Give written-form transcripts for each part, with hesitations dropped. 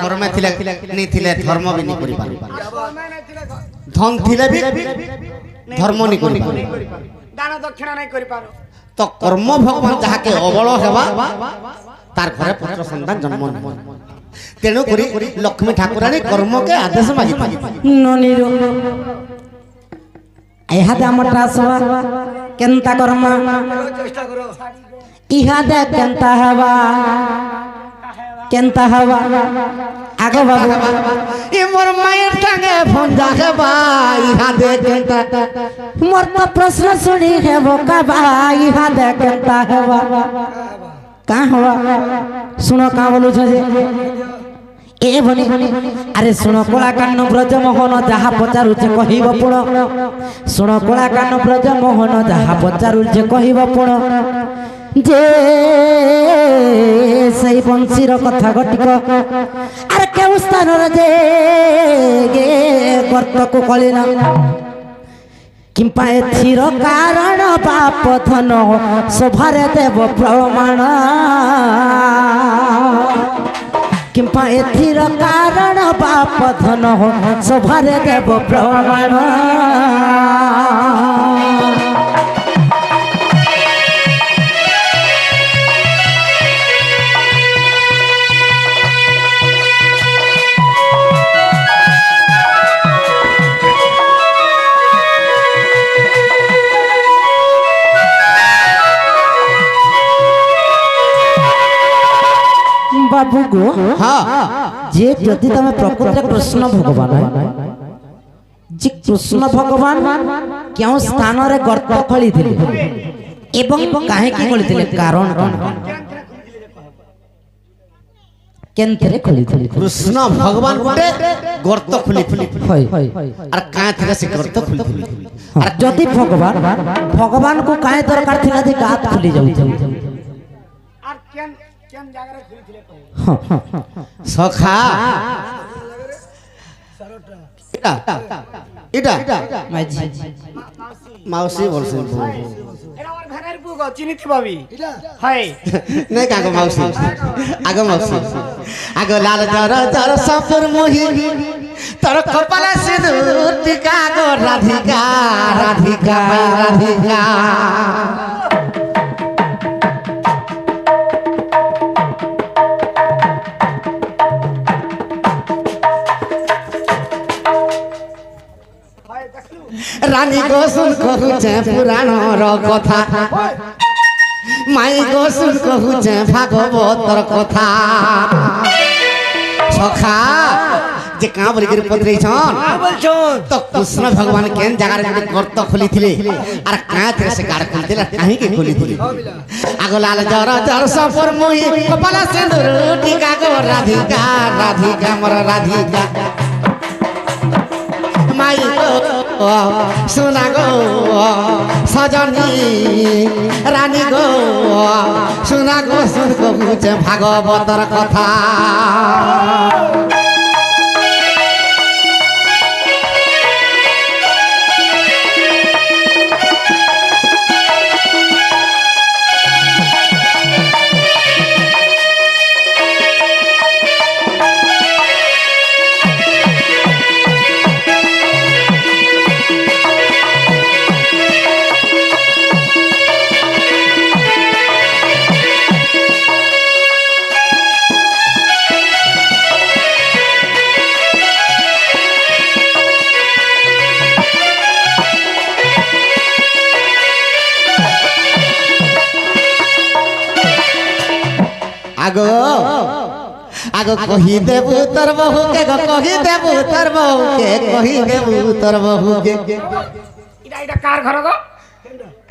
कर्मे थिले नहीं थिले धर्म भी नहीं करि पारे धन थिले भी धर्म नहीं करि पारे दान दक्षिणा नहीं करि पारो तो कर्म भगवान जहा के अबल हेबा तार घरे पुत्र संतान जन्म नहीं तेणु करी लक्ष्मी ठाकुरानी कर्म के आदेश मागी ननीरो इहादे हमटा सवा केनता कर्म चेष्टा करो इहादे केनता हवा आगो बाबू ए मोर मायर टांगे भंजा हेबा इहादे केनता मोर तो प्रश्न सुनी है वो का इहादे केनता हवा का हवा सुनो का बोलू छे ए बनी अरे सुनो कोला कान ब्रज मोहन जहा पचारु छे कहिबो पुण सुनो कोला कान ब्रज मोहन जहा पचारु छे कहिबो पुण जे सही बंशीर कथा घटिक अरे केउ स्थान रे जे गे गर्त को कलिना किंपा एथिर कारण पाप धन सभारे देव प्रमाण किंपा एथिर कारण पाप धन सभारे देव प्रमाण बाबू गो हां जे जदि तमे प्रकृत कृष्ण भगवान जे कृष्ण भगवान क्यों स्थान रे गर्त खली थिले एवं काहे की खली थिले कारण कोन केनथरे खली थिले कृष्ण भगवान गोटे गर्त खुली होय और काहे थिले से गर्त खुली और जदि भगवान को काहे दरकार थिला जे गात खुली जाउ और केन जागा रे खुली थिले सखा इटा माउसी बोलछन एरा और घरेर पुगो चिनित भाबी हाय नहीं कागो माउसी आगो माउसी आगो लाल जर जर सफर मोही तर कपाला सिंदूर टिका गो राधिका राधिका राधिका रानी को सुन कहूचे पुराण रो कथा माई को सुन कहूचे भागवतर कथा सखा जे का बरि गिर पत्रै छन तो कृष्ण भगवान केन जगह रे गर्त खोली थिले आर का थे से गाड़ खोली थिले काहे के खोली थिले आगो लाल जर जर सफर मोही कपाला सिंदूर टिका गो राधिका राधिका मोर राधिका माई को सुना गो सजनी रानी गो सुना गो सुन को मुझे भागवतर कथा आगो आगो कही देबू तर बहू के कही देबू तर बहू के कही देबू तर बहू के इडा इडा कार घर गो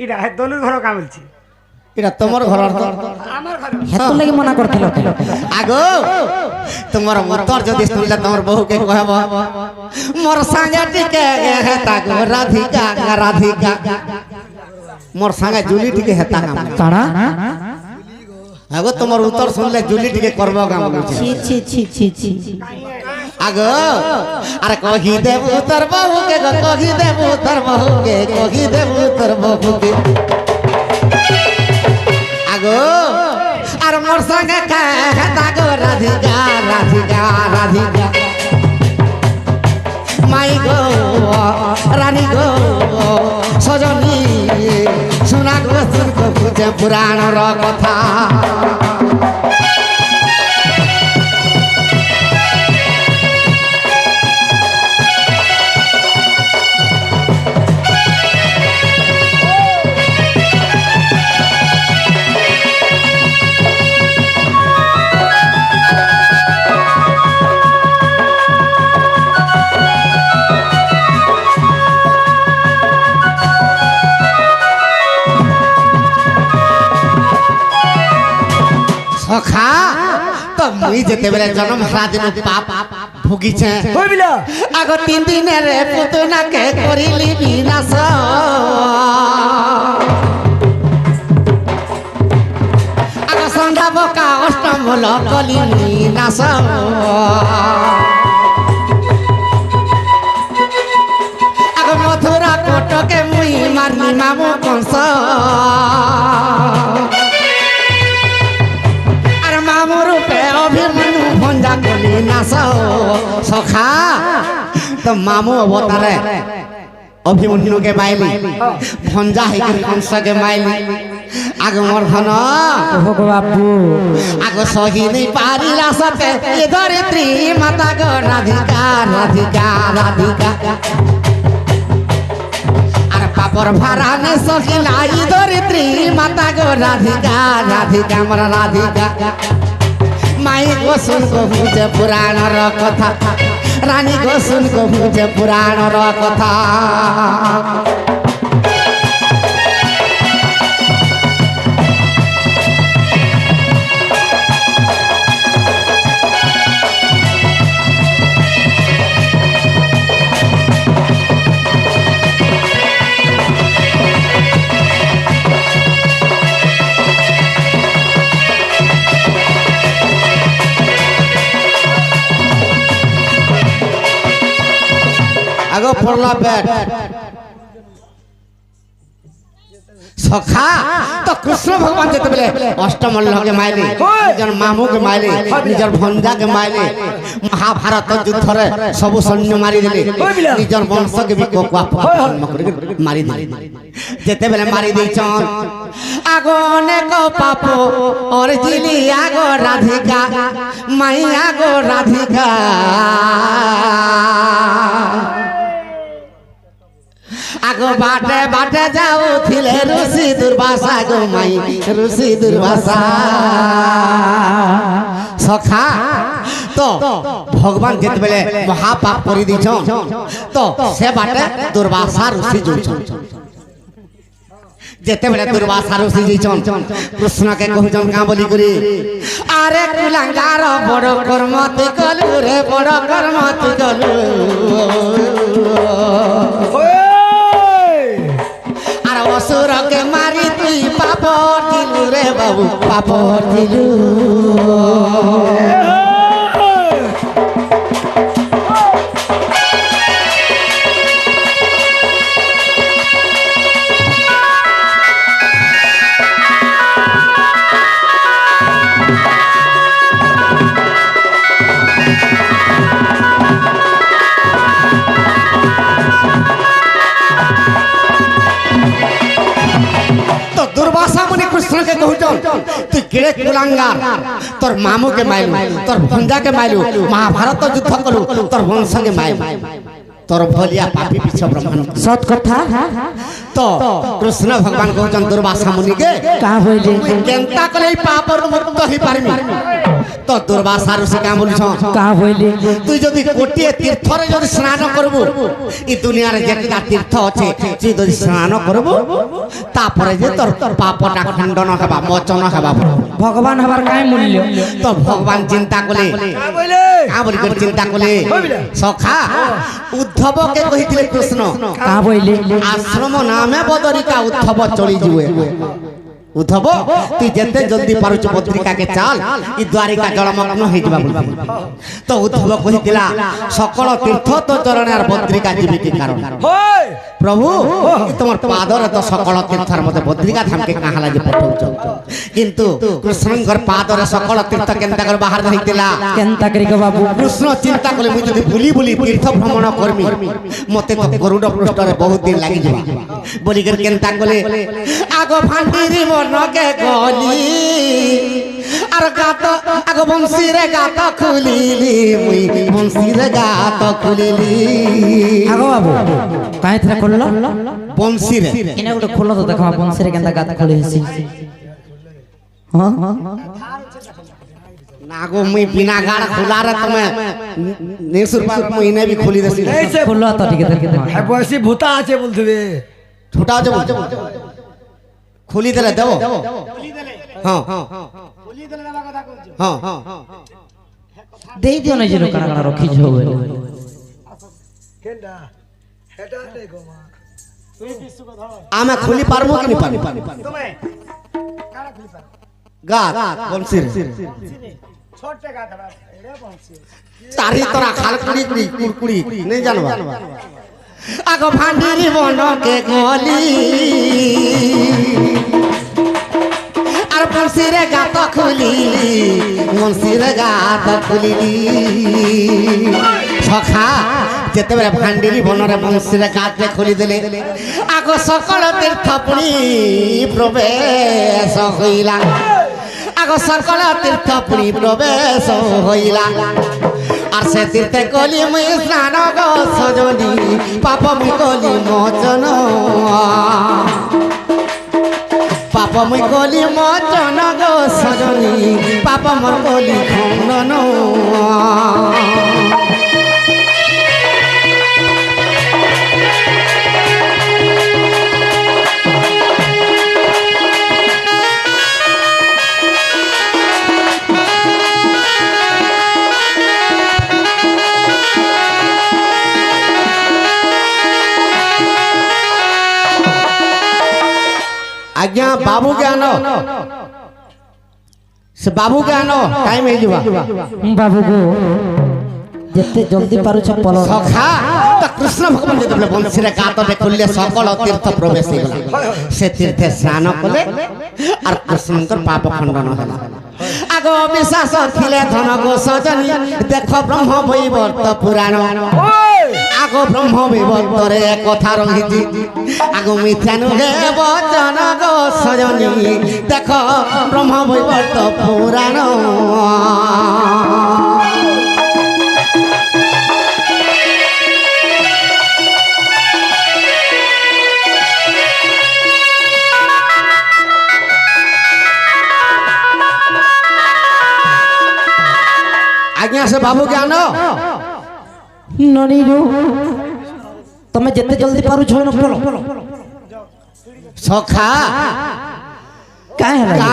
इडा है दोनों घर का मिलछि इडा तमर घर हमर घर हेतु लगी मना करथिलो आगो तुमर उत्तर जदि सुनला तमर बहू के कहबो मोर संगे टिके हेता गो राधिका राधिका मोर संगे जुली टिके हेता काना आगो तुमर उत्तर सुनले जुली टिके करबो काम छी छी छी छी छी आगो अरे कही देबू तर बहू के कही देबू तर बहू के कही देबू तर बहू के आगो अरे मोर संगे कहता गो राधिका राधिका রাধিকা মাই গো রানী গো সজনী শোনা গো শুনকো বুঝে পুরাণর কথা সখা তো মুই যেতেবেলে জন্ম হারা দিন পাপ ভুগিছে আগ 3 দিনের পুতনাকে করিলি বিনাশ আগ সন্ধ্যা বকা অষ্টমূল কলিনি নাশ আগ মথুরা কোটকে মুই মারলি মামু কংস অভিমন্যু ভঞ্জা কলি নাশ সখা তো মামু অবতারে অভিমন্যুকে মাইলি ভঞ্জা হইকি কংসকে মাইলি আগ মোর ধন বাপু আগ সহিনি পারিলা সতে এ ধরিত্রী মাতা গো রাধিকা রাধিকা রাধিকা আর পাপর ভাড়া নে সহিলা ই ধরিত্রী মাতা গো রাধিকা রাধিকা মোর রাধিকা মাই গো শুনকো বুঝে পুরাণর কথা রানী গো শুনকো বুঝে পুরাণর কথা আগো পড়লা পেট সখা তো কৃষ্ণ ভগবান যেতেবেলে অষ্টমল্লকে মাইলে নিজের মামুকে মাইলে নিজের ভঞ্জাকে মাইলে মহাভারত যুদ্ধরে সবু সৈন্য মারি দিলে নিজের বংশকে বি মারি দিলে যেতেবেলে মারি দিয়েছন আগো অনেক পাপ অর্জিলি আগো রাধিকা মাই আগো রাধিকা আগো বাটে বাটে যাও থিলে ঋষি দুর্বাসা গো মাই ঋষি দুর্বাসা সখা তো ভগবান যেতেবেলে মহাপাপ করে দিছ তো সে বাটে দুর্বাসা ঋষি যাচ্ছন যেতেবেলে দুর্বাসা ঋষি যাইছন কৃষ্ণকে কহুছন কাঁ বলি করে আরে কুলাঙ্গার বড় কর্ম তুই কলু রে বড় কর্ম তুই কলু অসুরকে মারি তুই পাপ দিলু রে বাবু পাপ দিলু কৃষ্ণকে কহুছন তুই কেড়ে কুলাঙ্গার তোর মামুকে মাইলু তোর ভঞ্জাকে মাইলু মহাভারত যুদ্ধ কলু তোর বংশকে মাইলু তোর ভলিয়া পাপি পিছ ব্রহ্মাণ্ড সৎ কথা তো কৃষ্ণ ভগবান কহুছন দুর্বাসা মুনিকে কা হইলে কেনতা কলে পাপর মুক্ত হই পারমি তো দুর্বাসা ঋষি কা বলছন কা হইলে তুই যদি কোটিয়ে তীর্থরে যদি স্নান করবু এই দুনিয়ার যেটা তীর্থ আছে তুই যদি স্নান করবু তারপরে যে তোর পাপটা খণ্ডন হবা মোচন হবা ভগবান হবার কাই মূল্য তো ভগবান চিন্তা কলে কা বলি করে চিন্তা কলে সখা উদ্ধবকে কহিଥିଲେ কৃষ্ণ কা বইলে আশ্রম নামে বদরিকা উদ্ধব চলি ଯିବେ উদ্ধব তুই যেতে জলদি পারুছ বদ্রিকাকে চাল ই দ্বারিকা জলমগ্ন হয়ে যাবা বলি তো উদ্ধব কহিলা সকল তীর্থ তো চরণে আর বদ্রিকা জীবি কি কারণ প্রভু তোমার পাদরে তো সকল তীর্থর মধ্যে বদ্রিকা ধামকে কাহালা যে পঠাউছ কিন্তু কৃষ্ণঙ্কর পাদরে সকল তীর্থ কেন্তা করে বাহার হইতিলা কেনতা করি গো বাবু কৃষ্ণ চিন্তা কলে মুই যদি ভুলি ভুলি তীর্থ ভ্রমণ করমি মতে তো গরুড পৃষ্ঠরে বহুত দিন লাগি যাবা বলি করে কেনতা কলে আগো ভান্ডিরি মনকে গলি আর গাত আগো বংশীরে গাত খুলিলি মুই বংশীরে গাত খুলিলি আগো বাবু কাই থরা করল বংশীরে এনে গোটে খোলো তো দেখো বংশীরে কেনতা গাত খুলি হেসি হ্যাঁ না গো মুই বিনা গাড় খোলারে তুমি নেসুর পাক মুই নে भी খুলি দেছি খোলো তো ঠিক আছে হ্যাঁ বয়সী ভূতা আছে বলতে হবে ছোটা আছে বলছো খুলি দেলে দেব হ্যাঁ হ্যাঁ দেই দিও না যে কানা কানা রখি যাও কেনটা হেটা নেই গো মা আমি খুলি পারবো কি নি পারবো তুমি কারা খুলি পার গা বংশীর ছোটে গাত বাস এড়ে পৌঁছে তারি তোরা খাল কুড়ি কুড়ি কুড়কুড়ি নেই জানবা আগো ভান্ডিরি বনকে গলি আর বংশীরে গাত খুলিলি বংশীরে গাত খুলিলি সখা যেতেবেলে ভান্ডিরি বনরে বংশীরে গাতে খুলি দেলে আগো সকল তীর্থ পুনি প্রবেশ হইলা আগো সকল তীর্থ পুনি প্রবেশ হইলা আর সে তীর্থে কলি মুই স্নান গো সজনি পাপ মুই কলি মোচন পাপ মুই কলি মোচন গো সজনি পাপ মোর কলি খণ্ডন आज्ञा बाबू के आनो से बाबू के आनो टाइम है जीवा बाबू को যেতে জলদি পারুছ পল সখা তো কৃষ্ণ ভগবান যেতবে বংশীরে গাত দেখলে সকল তীর্থ প্রবেশ হইগলা সে তীর্থে স্নান কলে আর কৃষ্ণঙ্কর পাপ খণ্ডন হলা আগো বিশ্বাস ছিলে ধন গো সজনী দেখ ব্রহ্ম বৈবর্ত পুরাণ আগো ব্রহ্ম বৈবর্তরে কথা রহিছি আগো মিথ্যা নুহে বচন গো সজনী দেখ ব্রহ্ম বৈবর্ত পুরাণ आज्ञा से बाबू के आनो ননিরু তুমি যেতে জলদি পারুছ না পলো सखा কাই হলা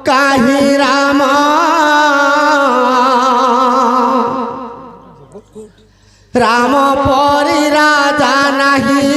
काहि राम राम परि राजा नहीं